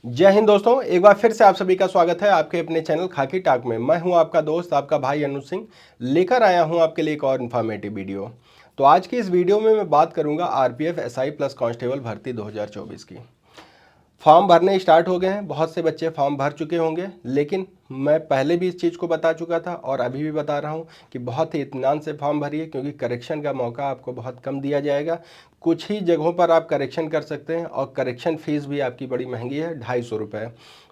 जय हिंद दोस्तों, एक बार फिर से आप सभी का स्वागत है आपके अपने चैनल खाकी टॉक में। मैं हूं आपका दोस्त, आपका भाई अनुज सिंह, लेकर आया हूं आपके लिए एक और इन्फॉर्मेटिव वीडियो। तो आज की इस वीडियो में मैं बात करूंगा आरपीएफ एसआई प्लस कांस्टेबल भर्ती 2024 की। फॉर्म भरने स्टार्ट हो गए हैं, बहुत से बच्चे फॉर्म भर चुके होंगे, लेकिन मैं पहले भी इस चीज़ को बता चुका था और अभी भी बता रहा हूँ कि बहुत ही इत्मीनान से फॉर्म भरिए, क्योंकि करेक्शन का मौका आपको बहुत कम दिया जाएगा। कुछ ही जगहों पर आप करेक्शन कर सकते हैं और करेक्शन फीस भी आपकी बड़ी महंगी है, 250 रुपये।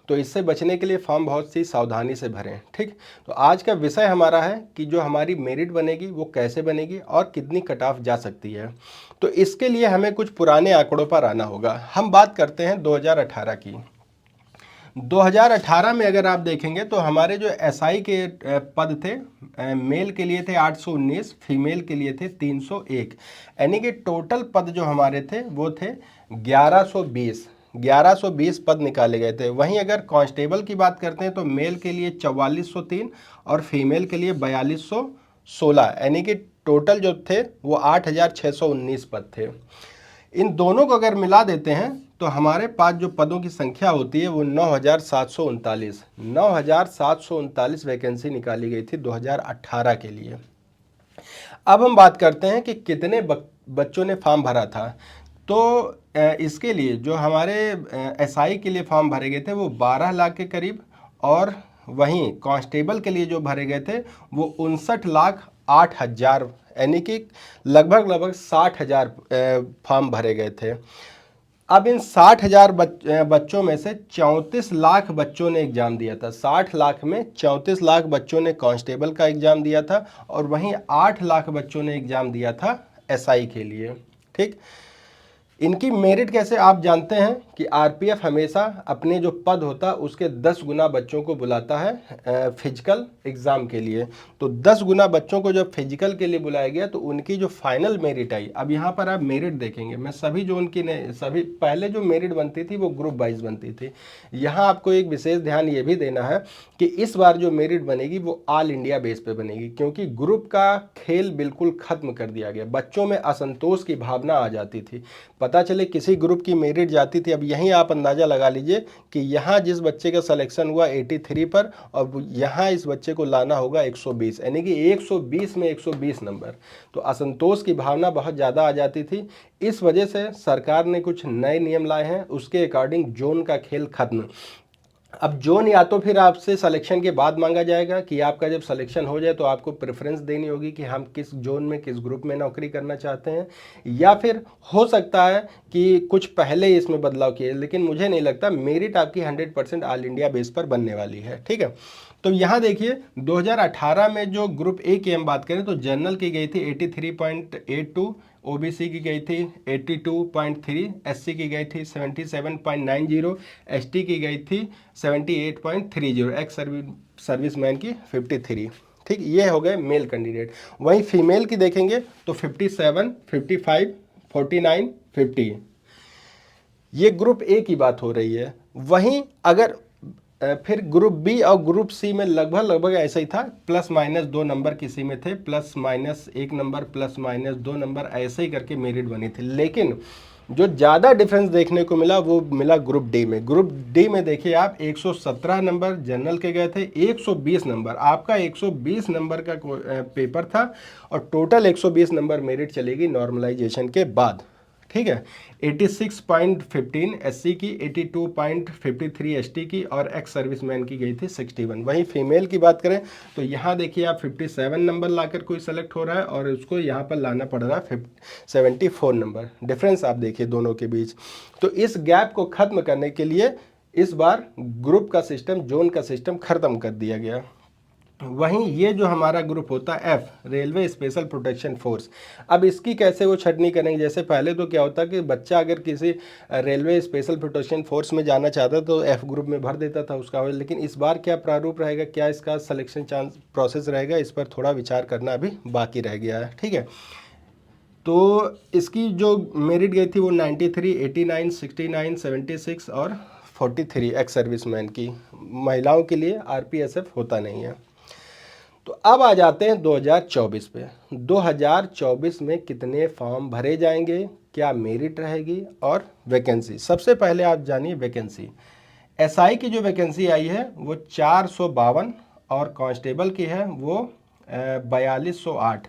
तो इससे बचने के लिए फॉर्म बहुत सी सावधानी से भरें। ठीक, तो आज का विषय हमारा है कि जो हमारी मेरिट बनेगी वो कैसे बनेगी और कितनी कट ऑफ जा सकती है। तो इसके लिए हमें कुछ पुराने आंकड़ों पर आना होगा। हम बात करते हैं 2018 की। 2018 में अगर आप देखेंगे तो हमारे जो एसआई के पद थे, मेल के लिए थे 819, फीमेल के लिए थे 301, यानी कि टोटल पद जो हमारे थे वो थे 1120 पद निकाले गए थे। वहीं अगर कांस्टेबल की बात करते हैं तो मेल के लिए 4403 और फीमेल के लिए 4216, यानी कि टोटल जो थे वो 8619 पद थे। इन दोनों को अगर मिला देते हैं तो हमारे पास जो पदों की संख्या होती है वो 9739 वैकेंसी निकाली गई थी 2018 के लिए। अब हम बात करते हैं कि कितने बच्चों ने फॉर्म भरा था। तो इसके लिए जो हमारे एसआई के लिए फॉर्म भरे गए थे वो 12 लाख के करीब, और वहीं कांस्टेबल के लिए जो भरे गए थे वो 59,08,000, यानी कि लगभग 60,000 फॉर्म भरे गए थे। अब इन 60,000 बच्चों में से 34 लाख बच्चों ने एग्जाम दिया था। 60 लाख में 34 लाख बच्चों ने कांस्टेबल का एग्जाम दिया था और वहीं 8 लाख बच्चों ने एग्जाम दिया था एसआई के लिए। ठीक, इनकी मेरिट कैसे आप जानते हैं कि आरपीएफ हमेशा अपने जो पद होता है उसके 10 गुना बच्चों को बुलाता है फिजिकल एग्ज़ाम के लिए। तो 10 गुना बच्चों को जब फिजिकल के लिए बुलाया गया तो उनकी जो फाइनल मेरिट आई, अब यहाँ पर आप मेरिट देखेंगे, मैं सभी जो उनकी सभी पहले जो मेरिट बनती थी वो ग्रुप वाइज बनती थी। यहाँ आपको एक विशेष ध्यान ये भी देना है कि इस बार जो मेरिट बनेगी वो ऑल इंडिया बेस पे बनेगी, क्योंकि ग्रुप का खेल बिल्कुल ख़त्म कर दिया गया। बच्चों में असंतोष की भावना आ जाती थी, पता चले किसी ग्रुप की मेरिट जाती थी। अब यहीं आप अंदाज़ा लगा लीजिए कि यहाँ जिस बच्चे का सिलेक्शन हुआ 83 पर, और यहाँ इस बच्चे को लाना होगा 120, यानी कि 120 में 120 नंबर। तो असंतोष की भावना बहुत ज़्यादा आ जाती थी। इस वजह से सरकार ने कुछ नए नियम लाए हैं, उसके अकॉर्डिंग जोन का खेल खत्म। अब जोन या तो फिर आपसे सिलेक्शन के बाद मांगा जाएगा कि आपका जब सिलेक्शन हो जाए तो आपको प्रेफरेंस देनी होगी कि हम किस जोन में, किस ग्रुप में नौकरी करना चाहते हैं, या फिर हो सकता है कि कुछ पहले ही इसमें बदलाव किए, लेकिन मुझे नहीं लगता। मेरिट आपकी 100% ऑल इंडिया बेस पर बनने वाली है। ठीक है, तो यहाँ देखिए 2018 में जो ग्रुप ए की हम बात करें तो जनरल की गई थी 83.82, ओबीसी की गई थी 82.3, एससी की गई थी 77.90, एसटी की गई थी 78.30, एक्स सर्विसमैन की 53। ठीक, ये हो गए मेल कैंडिडेट। वहीं फीमेल की देखेंगे तो 57, 55, 49, 50। ये ग्रुप ए की बात हो रही है। वहीं अगर फिर ग्रुप बी और ग्रुप सी में लगभग ऐसा ही था, प्लस माइनस 2 नंबर किसी में थे, plus minus 1 number, plus minus 2 number, ऐसे ही करके मेरिट बनी थी। लेकिन जो ज़्यादा डिफरेंस देखने को मिला वो मिला ग्रुप डी में। ग्रुप डी में देखिए आप 117 नंबर जनरल के गए थे, 120 नंबर आपका 120 नंबर का पेपर था, और टोटल 120 नंबर मेरिट चलेगी नॉर्मलाइजेशन के बाद। ठीक है, 86.15 एससी की, 82.53 एसटी की, और एक्स सर्विसमैन की गई थी 61। वहीं फीमेल की बात करें तो यहाँ देखिए आप 57 नंबर लाकर कोई सेलेक्ट हो रहा है और उसको यहाँ पर लाना पड़ रहा है 74 नंबर। डिफरेंस आप देखिए दोनों के बीच। तो इस गैप को ख़त्म करने के लिए इस बार ग्रुप का सिस्टम, जोन का सिस्टम ख़त्म कर दिया गया। वहीं ये जो हमारा ग्रुप होता है F, railway special protection force, अब इसकी कैसे वो छटनी करेंगे। जैसे पहले तो क्या होता कि बच्चा अगर किसी रेलवे स्पेशल प्रोटेक्शन फोर्स में जाना चाहता तो एफ ग्रुप में भर देता था उसका, लेकिन इस बार क्या प्रारूप रहेगा, क्या इसका सिलेक्शन चांस प्रोसेस रहेगा, इस पर थोड़ा विचार करना अभी बाकी रह गया है। ठीक है, तो इसकी जो मेरिट गई थी वो 93, 89, 69, 76 और 43 एक्स सर्विसमैन की। महिलाओं के लिए आरपीएसएफ होता नहीं है। तो अब आ जाते हैं 2024 पे। 2024 में कितने फॉर्म भरे जाएंगे, क्या मेरिट रहेगी और वैकेंसी। सबसे पहले आप जानिए वैकेंसी। एसआई की जो वैकेंसी आई है वो 452 और कांस्टेबल की है वो 4208।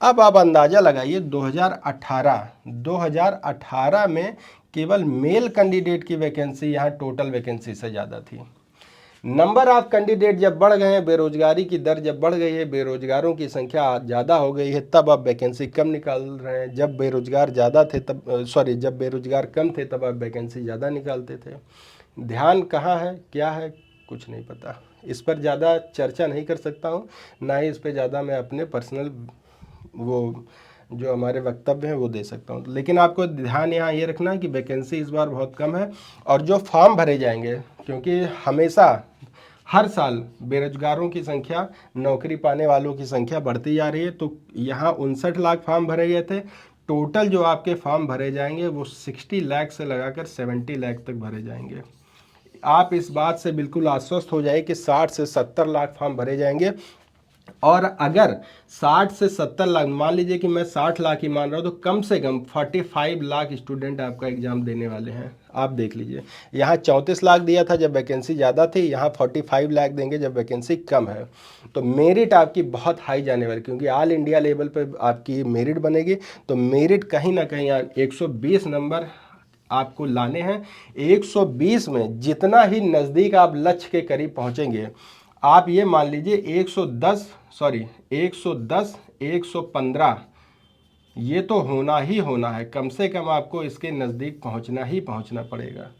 अब आप अंदाज़ा लगाइए 2018 में केवल मेल कैंडिडेट की वैकेंसी यहाँ टोटल वैकेंसी से ज़्यादा थी। नंबर ऑफ कैंडिडेट जब बढ़ गए हैं, बेरोजगारी की दर जब बढ़ गई है, बेरोजगारों की संख्या ज़्यादा हो गई है, तब आप वैकेंसी कम निकाल रहे हैं। जब बेरोजगार ज़्यादा थे तब जब बेरोजगार कम थे तब आप वैकेंसी ज़्यादा निकालते थे। ध्यान कहाँ है, क्या है, कुछ नहीं पता। इस पर ज़्यादा चर्चा नहीं कर सकता हूँ, ना ही इस पर ज़्यादा मैं अपने पर्सनल वो जो हमारे वक्तव्य हैं वो दे सकता हूँ। लेकिन आपको ध्यान यहाँ ये रखना है कि वैकेंसी इस बार बहुत कम है, और जो फॉर्म भरे जाएंगे, क्योंकि हमेशा हर साल बेरोजगारों की संख्या, नौकरी पाने वालों की संख्या बढ़ती जा रही है। तो यहाँ 59 लाख फॉर्म भरे गए थे। टोटल जो आपके फॉर्म भरे जाएंगे वो 60 लाख से लगाकर 70 लाख तक भरे जाएंगे। आप इस बात से बिल्कुल आश्वस्त हो जाए कि 60 से 70 लाख फॉर्म भरे जाएंगे। और अगर 60 से 70 लाख, मान लीजिए कि मैं 60 लाख ही मान रहा हूँ, तो कम से कम 45 लाख स्टूडेंट आपका एग्जाम देने वाले हैं। आप देख लीजिए, यहाँ 34 लाख दिया था जब वैकेंसी ज़्यादा थी, यहाँ 45 लाख देंगे जब वैकेंसी कम है। तो मेरिट आपकी बहुत हाई जाने वाली, क्योंकि ऑल इंडिया लेवल पर आपकी मेरिट बनेगी। तो मेरिट कहीं ना कहीं 120 नंबर आपको लाने हैं। 120 में जितना ही नज़दीक आप लक्ष्य के करीब पहुँचेंगे, आप ये मान लीजिए 110 115 ये तो होना ही होना है। कम से कम आपको इसके नज़दीक पहुंचना ही पहुंचना पड़ेगा।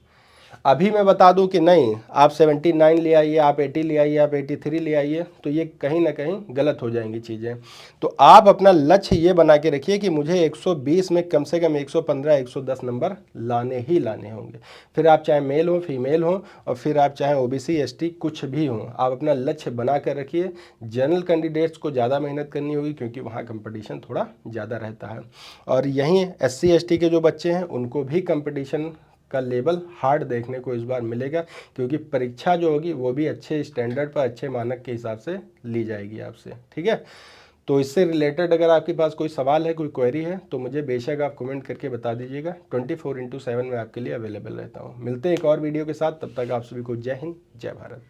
अभी मैं बता दूं कि नहीं, आप 79 ले आइए, आप 80 ले आइए, आप 83 ले आइए, तो ये कहीं ना कहीं गलत हो जाएंगी चीज़ें। तो आप अपना लक्ष्य ये बना के रखिए कि मुझे 120 में कम से कम 115 110 नंबर लाने ही लाने होंगे। फिर आप चाहे मेल हो, फीमेल हो, और फिर आप चाहे ओबीसी एसटी कुछ भी हो, आप अपना लक्ष्य बना कर रखिए। जनरल कैंडिडेट्स को ज़्यादा मेहनत करनी होगी, क्योंकि वहाँ कंपटीशन थोड़ा ज़्यादा रहता है। और यहीं SC ST के जो बच्चे हैं उनको भी कंपटीशन का लेवल हार्ड देखने को इस बार मिलेगा, क्योंकि परीक्षा जो होगी वो भी अच्छे स्टैंडर्ड पर, अच्छे मानक के हिसाब से ली जाएगी आपसे। ठीक है, तो इससे रिलेटेड अगर आपके पास कोई सवाल है, कोई क्वेरी है, तो मुझे बेशक आप कमेंट करके बता दीजिएगा। 24/7 मैं आपके लिए अवेलेबल रहता हूँ। मिलते हैं एक और वीडियो के साथ, तब तक आप सभी को जय हिंद, जय भारत।